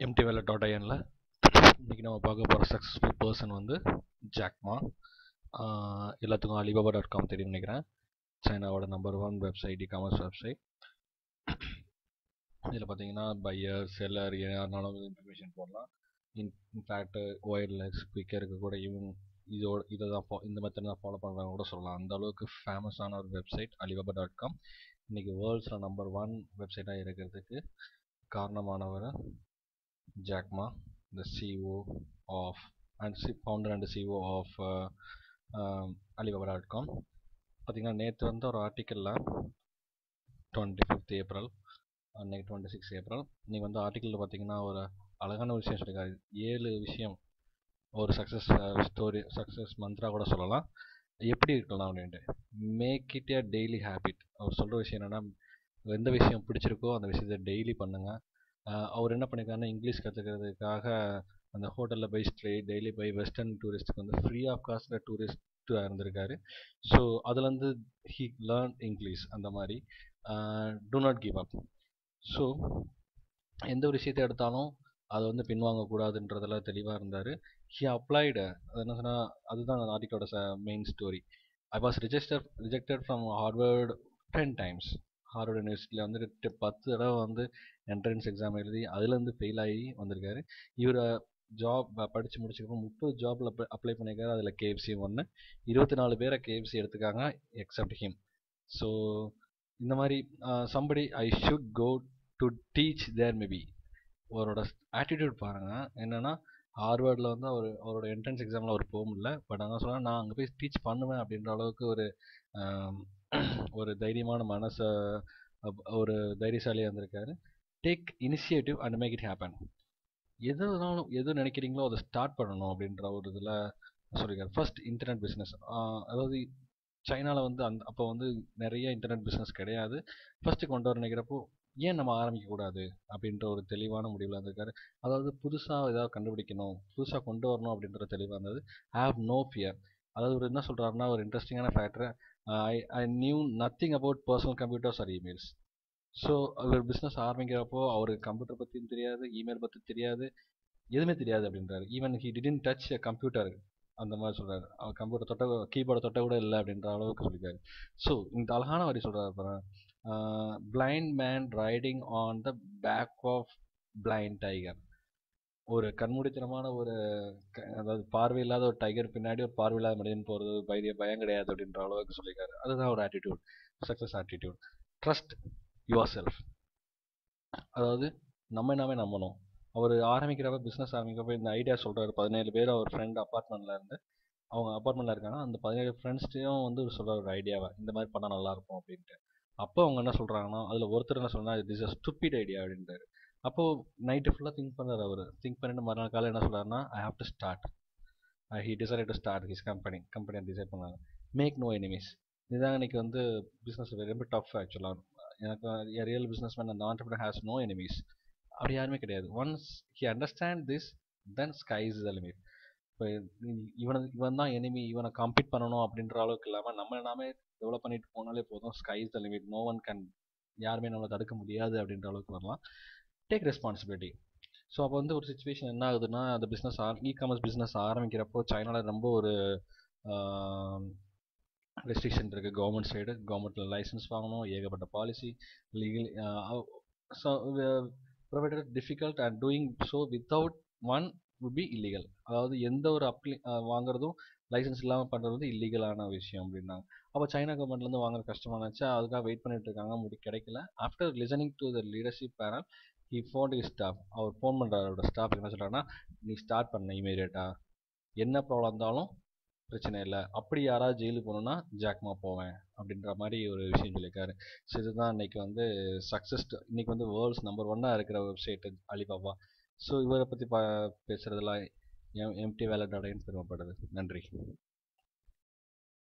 MTWallet.inல இன்றைக்கி நம்ம பார்க்க போகிற சக்ஸஸ்ஃபுல் பர்சன் வந்து ஜாக்மா. எல்லாத்துக்கும் alibaba.com தெரியும் நினைக்கிறேன். சைனாவோட நம்பர் 1 வெப்சைட், இகாமர்ஸ் வெப்சைட். இதில் பார்த்தீங்கன்னா பையர் செல்லர் யாருனாலும் இன்ஃபர்மேஷன் போடலாம். இன்ஃபேக்ட் ஒயர்லெஸ் குயிக்கருக்கு கூட இந்த மெத்தட் தான் ஃபாலோ பண்ணுறாங்க கூட சொல்லலாம். அந்த அளவுக்கு ஃபேமஸான ஒரு வெப்சைட் alibaba.com. இன்றைக்கி வேர்ல்ட்ஸில் நம்பர் 1 வெப்சைட்டாக இருக்கிறதுக்கு காரணமானவர் Jack Ma, the CEO of and founder and CEO of alibaba.com. பார்த்தீங்கன்னா நேற்று வந்து ஒரு ஆர்டிக்கலில் 25th ஏப்ரல், அன்னைக்கு 26 ஏப்ரல், இன்றைக்கி வந்து ஆர்டிக்கலில் பார்த்தீங்கன்னா ஒரு அழகான விஷயம் சொல்லியிருக்காரு. 7 விஷயம் ஒரு சக்ஸஸ் ஸ்டோரி, சக்ஸஸ் மந்த்ரா கூட சொல்லலாம், எப்படி இருக்கலாம் அப்படின்ட்டு. Make it a daily habit. அவர் சொல்கிற விஷயம் என்னென்னா, எந்த விஷயம் பிடிச்சிருக்கோ அந்த விஷயத்தை டெய்லி பண்ணுங்கள். அவர் என்ன பண்ணியிருக்காருன்னா, இங்கிலீஷ் கற்றுக்கிறதுக்காக அந்த ஹோட்டலில் போய் ஸ்டே, டெய்லி போய் வெஸ்டர்ன் டூரிஸ்ட்டுக்கு வந்து ஃப்ரீ ஆஃப் காஸ்ட்டில் டூரிஸ்ட்டாக இருந்திருக்காரு. ஸோ அதுலேருந்து ஹீ லேர்ன் இங்கிலீஷ். அந்த மாதிரி do not give up. So எந்த ஒரு விஷயத்தை எடுத்தாலும் அதை வந்து பின்வாங்கக்கூடாதுன்றதில் தெளிவாக இருந்தார். ஹி அப்ளைடு, அது என்ன சொன்னால், அதுதான் அந்த ஆர்டிக்கலோட main story. I was rejected from Harvard 10 times. Harvard யூனிவர்சிட்டியில் வந்துட்டு 10 தடவை வந்து என்ட்ரன்ஸ் எக்ஸாம் எழுதி அதுலேருந்து ஃபெயில் ஆகி வந்திருக்காரு. இவர் ஜாப் படித்து முடிச்சதுக்கப்புறம் 30 ஜாபில் அப்ளை பண்ணியிருக்காரு. அதில் KFC ஒன்று. 24 பேரை KFC எடுத்துக்காங்க எக்ஸப்ட் ஹிம். ஸோ இந்த மாதிரி somebody I should go to teach there maybe. அவரோட ஆட்டிடியூட் பாருங்கள். என்னென்னா, ஹார்வர்டில் வந்து அவரோட என்ட்ரன்ஸ் எக்ஸாமில் அவர் போக முடியல. பட் அங்கே சொன்னால் நான் அங்கே போய் டீச் பண்ணுவேன் அப்படின்ற அளவுக்கு ஒரு தைரியமான மனசை, ஒரு தைரியசாலியாக இருந்திருக்காரு. Take initiative and make it happen. எது நினைக்கிறீங்களோ அதை ஸ்டார்ட் பண்ணணும் அப்படின்ற ஒரு இதில் சொல்லியிருக்காரு. First internet business. அதாவது சைனாவில் வந்து அப்போ வந்து நிறைய இன்டர்நெட் பிஸ்னஸ் கிடையாது. ஃபர்ஸ்ட்டு கொண்டு வர நினைக்கிறப்போ ஏன் நம்ம ஆரம்பிக்கக்கூடாது அப்படின்ற ஒரு தெளிவான முடிவில் இருந்திருக்காரு. அதாவது புதுசாக ஏதாவது கண்டுபிடிக்கணும், புதுசாக கொண்டு வரணும் அப்படின்ற தெளிவாக இருந்தது. Have no fear. அதாவது ஒரு என்ன சொல்கிறாருன்னா, ஒரு இன்ட்ரெஸ்டிங்கான factor, I knew nothing about personal computers or emails. So அவர் பிஸ்னஸ் ஆரம்பிக்கிறப்போ அவருக்கு கம்ப்யூட்டர் பற்றியும் தெரியாது, இமெயில் பற்றி தெரியாது, எதுவுமே தெரியாது அப்படின்றாரு. Even he didn't touch a computer, அந்த மாதிரி சொல்கிறாரு. அவர் கம்ப்யூட்டர் தொட்ட, கீபோர்டை தொட்ட கூட இல்லை அப்படின்ற அளவுக்கு சொல்லியிருக்காரு. ஸோ இந்த அழகான வரி சொல்கிறாரு பாருங்க. Blind man riding on the back of blind tiger. ஒரு கண்மூடித்தனமான அதாவது பார்வையில்லாத ஒரு டைகர் பின்னாடி ஒரு பார்வையில்லாத மனிதன் போகிறது பயம் கிடையாது அப்படின்ற அளவுக்கு சொல்லியிருக்காரு. அதுதான் ஒரு attitude, success attitude. Trust your self. அதாவது நம்ம நாமே நம்பணும். அவர் ஆரம்பிக்கிறப்ப, பிஸ்னஸ் ஆரம்பிக்கிறப்ப இந்த ஐடியா சொல்கிறாரு. 17 பேர் அவர் ஃப்ரெண்ட் அப்பார்ட்மெண்ட்டில் இருந்து, அவங்க அப்பார்ட்மெண்ட்டில் இருக்காங்க. அந்த 17 ஃப்ரெண்ட்ஸ்டையும் வந்து சொல்கிற ஒரு ஐடியாவை, இந்த மாதிரி பண்ணால் நல்லாயிருக்கும் அப்படின்ட்டு. அப்போ அவங்க என்ன சொல்கிறாங்கன்னா, அதில் ஒருத்தர் என்ன சொல்கிறா, திஸ் அ ஸ்டூபிட் ஐடியா அப்படின்றாரு. அப்போது நைட்டு ஃபுல்லாக திங்க் பண்ணுறாரு. அவர் திங்க் பண்ணிட்டு மறுநாள் காலை என்ன சொல்கிறாருன்னா, I have to start. He decide to start his கம்பெனியை டிசைட் பண்ணாங்க. Make no enemies. இதுதான் இன்னைக்கு வந்து பிஸ்னஸ் ரொம்ப டஃப். ஆக்சுவலாக எனக்கு ரியல் பிஸ்னஸ் மேன், அந்த ஆண்டர்பிரினர் ஹேஸ் நோ எனிமீஸ். அப்படி யாருமே கிடையாது. Once he understand this, then sky is the limit. இப்போ இவன் தான் எனிமி, இவனை கம்பீட் பண்ணணும் அப்படின்ற அளவுக்கு இல்லாமல் நம்ம நாமே டெவலப் பண்ணிட்டு போனாலே போதும். Sky is the limit. No one can, யாருமே நம்மளை தடுக்க முடியாது அப்படின்ற அளவுக்கு வரலாம். Take responsibility. ஸோ அப்போ வந்து ஒரு சுச்சுவேஷன் என்ன ஆகுதுன்னா, அந்த பிஸ்னஸ் இகாமர்ஸ் பிஸ்னஸ் ஆரம்பிக்கிறப்போ சைனாவில் ரொம்ப ஒரு ரெஸ்ட்ரிக்ஷன் இருக்குது. கவர்மெண்ட் சைடு, கவர்மெண்ட்டில் லைசன்ஸ் வாங்கணும், ஏகப்பட்ட policy, legal. So provided difficult and doing so without one would be illegal. அதாவது எந்த ஒரு வாங்குறதும் லைசன்ஸ் இல்லாமல் பண்ணுறது வந்து இல்லீகலான விஷயம் அப்படின்னாங்க. அப்போ சைனா கவர்மெண்ட்லேருந்து வாங்குற கஷ்டமானாச்சா, அதுக்காக வெயிட் பண்ணிட்டு இருக்காங்க, கிடைக்கல. After listening to the leadership panel, he phone his staff. அவர் ஃபோன் பண்ணுறாரோட ஸ்டாஃப் என்ன சொல்கிறாங்கன்னா, நீ ஸ்டார்ட் பண்ண இமீடியட்டாக, என்ன ப்ராப்ளம் இருந்தாலும் பிரச்சனை இல்லை, அப்படி யாராவது ஜெயிலுக்கு போகணுன்னா ஜாக்மா போவேன் அப்படின்ற மாதிரி ஒரு விஷயம் சொல்லியிருக்காரு. ஸோ இதுதான் இன்னைக்கு வந்து சக்ஸஸ். இன்னைக்கு வந்து வேர்ல்ட்ஸ் நம்பர் 1 இருக்கிற வெப்சைட் அலிபாபா. ஸோ இவரை பற்றி பேசுகிறதுலாம் MTWallet.in பெருமைப்படுது. நன்றி.